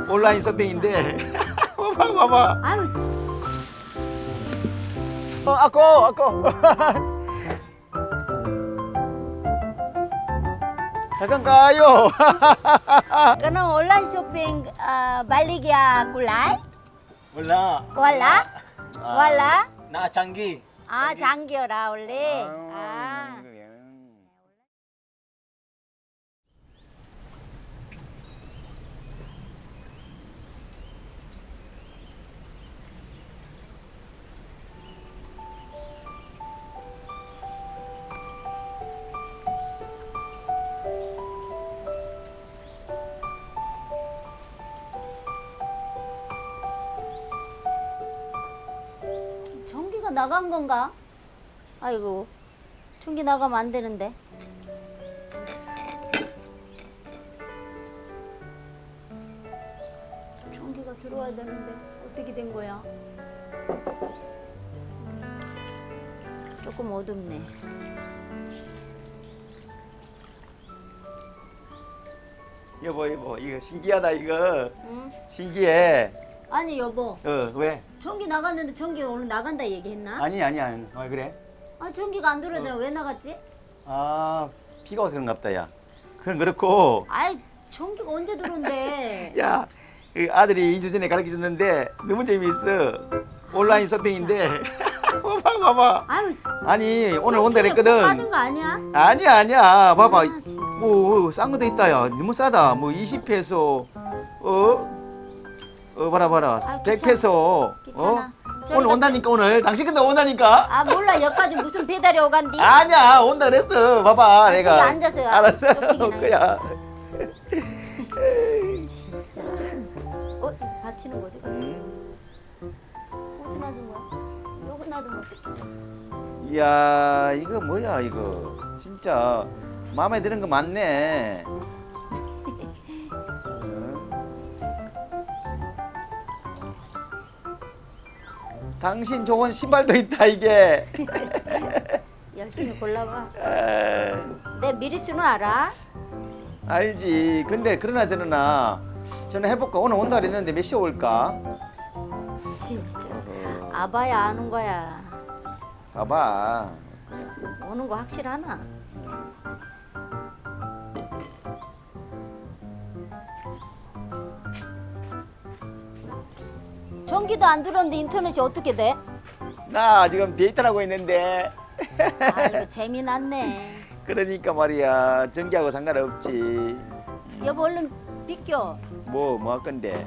온라인 쇼핑인데. 봐봐, 봐봐. 아유, 아꼬. 잠깐 가요. 그럼 온라인 쇼핑 말리기야 꿀라이? Wala. 왈라? 왈라? Na Changi. 아, 장기여라 원래. 아. 전기가 나간 건가? 아이고, 전기 나가면 안 되는데. 전기가 들어와야 되는데 어떻게 된 거야? 조금 어둡네. 여보, 이거 신기하다, 이거. 응? 신기해. 아니 여보, 왜? 전기 나갔는데 전기 오늘 나간다 얘기했나? 아니야. 왜 그래? 아, 전기가 안 들어오잖아. 왜 나갔지? 아, 비가 와서 그런갑다, 야. 그건 그렇고, 아이, 전기가 언제 들어온대? 야, 그 아들이 2주 전에 가르쳐 줬는데 너무 재미있어. 온라인 쇼핑인데. 봐봐. 아유, 아니, 오늘 온다 전기에 그랬거든. 빠진 거 아니야? 아니야. 봐봐. 아, 진짜. 싼 것도 있다, 야. 너무 싸다. 뭐 20페소. 봐라. 아, 100페소. 귀찮아. 저리 오늘 갔다. 온다니까, 오늘. 당신 근데 온다니까? 아, 몰라. 여기까지 무슨 배달이 오간디? 아니야, 온다 그랬어. 봐봐, 아, 내가. 저기 앉아서요. 알았어, 쇼핑이나 올 거야. 진짜. 이거 받치는 거 어디 갔지? 어디 놔둔 거야? 여기 놔두면 어떡해? 이야, 이거 뭐야, 이거. 진짜 마음에 드는 거 많네. 당신 좋은 신발도 있다, 이게. 열심히 골라봐. 에, 내 미리수는 알아? 알지. 근데 그러나 저는 해볼까? 오늘 온다 그랬는데 몇 시에 올까? 진짜. 아봐야 아는 거야. 봐봐. 오는 거 확실하나? 전기도 안 들어오는데 인터넷이 어떻게 돼? 나 지금 데이트를 하고 있는데. 아, 이거 재미났네. 그러니까 말이야. 전기하고 상관없지. 여보, 얼른 비켜. 뭐 할 건데?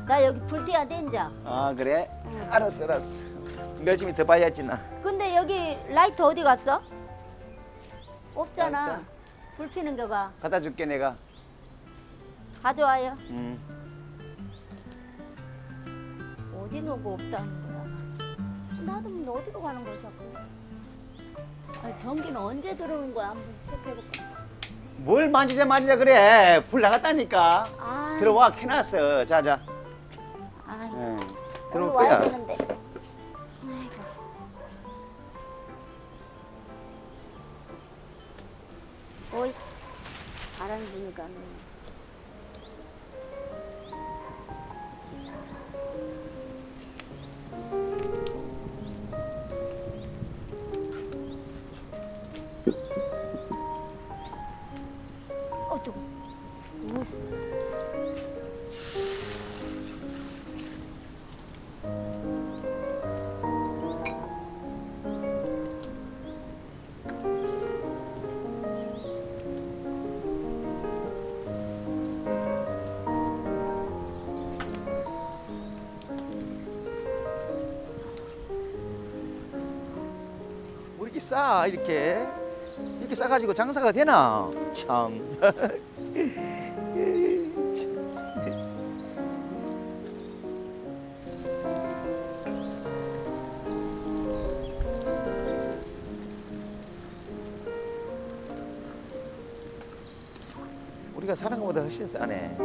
나 여기 불 떼야 돼, 이제. 아, 그래? 응. 알았어. 열심히 더 봐야지, 나. 근데 여기 라이트 어디 갔어? 없잖아. 라이트? 불 피는 거가. 갖다 줄게, 내가. 가져와요. 응. 어디 놓고 없다는 거야. 나도 뭐 어디로 가는 거야, 자꾸. 아, 전기는 언제 들어오는 거야? 한번 체크해볼까? 뭘 만지자 그래. 불 나갔다니까. 아, 들어와, 켜놨어. 자. 아, 응. 오늘 들어올 와야 거야. 되는데. 아이고. 어이, 바람 부니까. 또. 뭐 이렇게 싸, 이렇게 싸가지고 장사가 되나? 참. 우리가 사는 것보다 훨씬 싸네.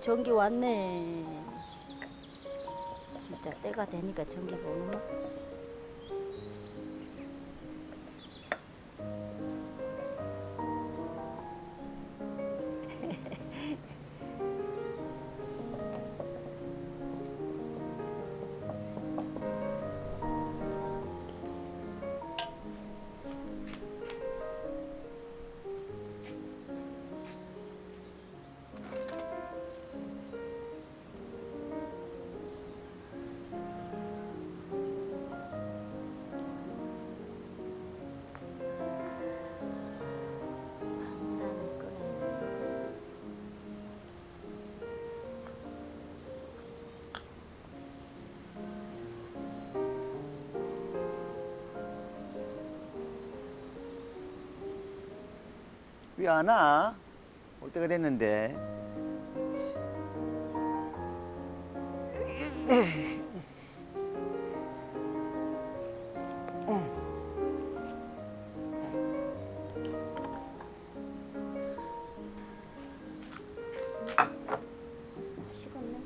전기 왔네. 진짜 때가 되니까 전기가 오는 판단을 끄네. 왜 안 와? 올 때가 됐는데. 식었네.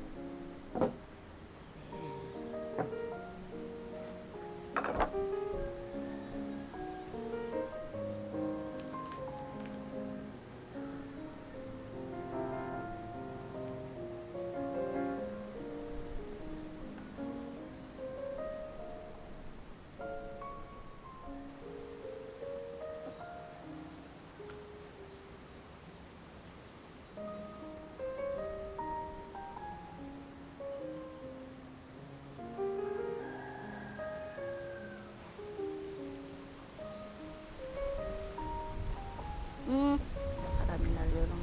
바람이 날려라.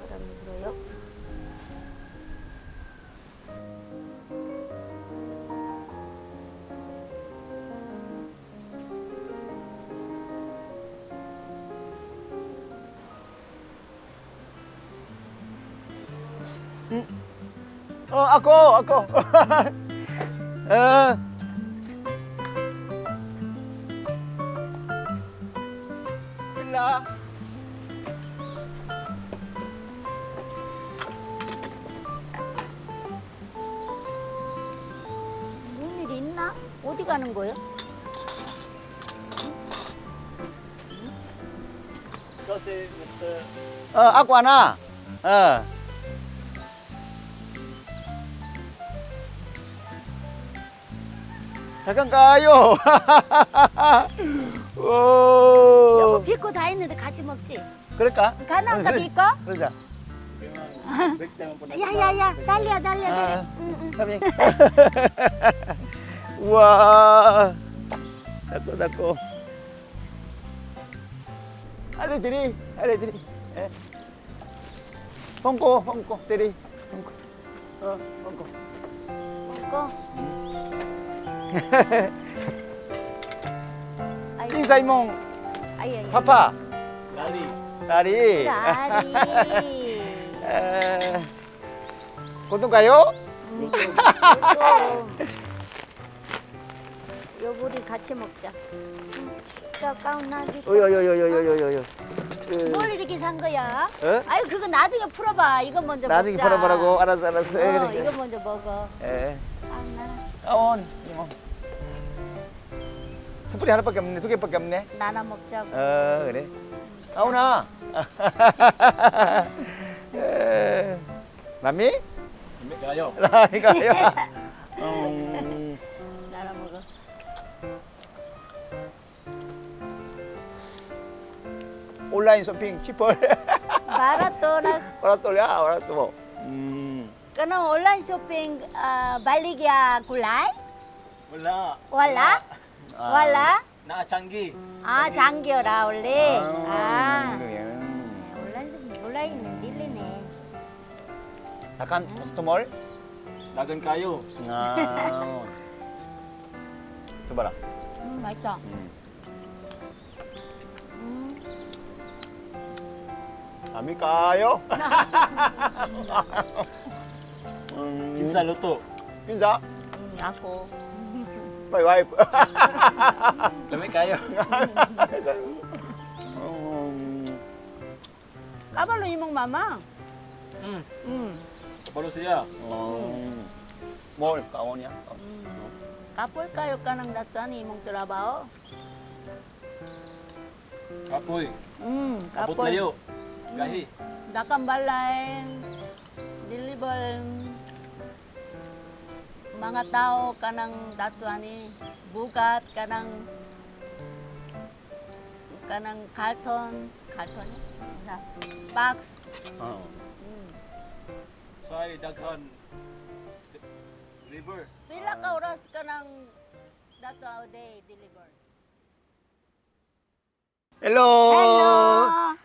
바람이 불어요. ako. Bella. 무슨 일 있나? 어디 가는 거예요? Kasi, Mr. Ako ana. 잠깐 가요. 여보 오. 비코 다 있는데 같이 먹지? 그럴까? 가나안가 그래. 비코? 그러자. break time po na. 야야야 달려 달려. 아. 응. Sabi. Wow. Dako. Ale diri. Eh. Hongko, diri. Hongko. Hongko. 먹고. 아이고. Kinsay mong 아예. papa. Lali. Dari. 다리. Kuntong kayo? 여보 우리 같이 먹자. 가까운 나비. 오요요요요요요요. 뭘 이렇게 산 거야? 어? 아유 그거 나중에 풀어봐. 이거 먼저 나중에 먹자. 풀어보라고. 알았어. 이거 먼저 먹어. 예. 아, 나는 아원. 이모. 스프리 하나밖에 없네. 두 개밖에 없네. 나나 먹자고. 그래. 아우나. 남미? Lamig kayo. 이거요. 나나 먹어. 온라인 쇼핑 치펄. 마라토나. 와라 또. Kano online shopping baligya kulay? Wala. Wala? Wala? Nakachanggi. 아 장기여라 원래. 아. 온라인 shopping 온라인은 딜리네. 약간 포스트몰? Dagan kayo. 아. 줘봐라. 맛있다. 남미 까요? Kinsa luto. Pinsa? ako. My wife. Lamig kayo. 까발로 이몽 마마. Baru siya. 뭘 가원이야? Kapoy kayo ka ng datuan imong trabaho? Kapoy. Abot Kapoy. layo. Gahi. Dakang balay, deliver mga tao kanang datuani, bugat kanang karton, box. Say, daghan. River. Pila ka oras kanang datuaw day deliver? 헬로. Hello!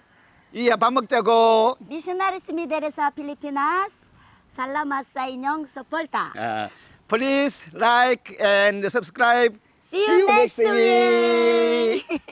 이야 밥 먹자고. Missionaries Midere sa Pilipinas. Salamat sa inyong suporta. Please like and subscribe. See you next week! week.